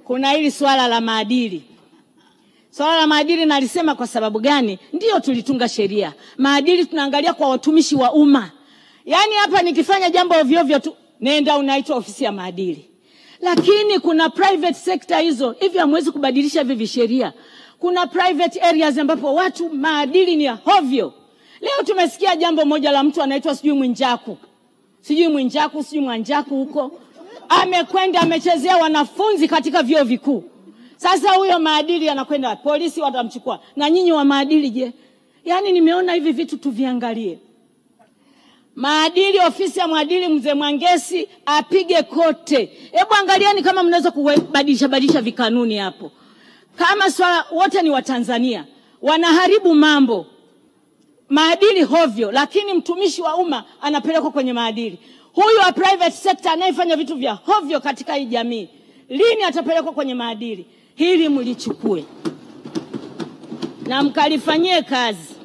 kuna hili swala la maadili. Swala la maadili nalisema kwa sababu gani? Ndio tulitunga sheria. Maadili tunaangalia kwa watumishi wa umma. Yaani hapa nikifanya jambo ovyo ovyo tu, nenda unaitwa ofisi ya maadili. Lakini kuna private sector hizo, hivi hamwezi kubadilisha hivi sheria. Kuna private areas ambapo watu maadili ni ovyo. Leo tumesikia jambo moja la mtu anaitwa sijui Mwijaku. Sijui Mwanjaku huko. Amekwenda amechezea wanafunzi katika vyuo vikuu. Sasa huyo maadili anakwenda, polisi watamchukua. Na nyinyi wa maadili je? Yaani nimeona hivi vitu tuviangalie. Maadili, ofisi ya maadili mzee Mwangesi apige kote. Hebu angalieni kama mnaweza kubadilisha vikanuni hapo. Kama swala wote ni Watanzania, wanaharibu mambo. Maadili hovyo, lakini mtumishi wa umma anapelekwa kwenye maadili. Huyu wa private sector anayefanya vitu vya hovyo katika hii jamii, lini atapelekwa kwenye maadili? Hili mlichukue na mkalifanyie kazi.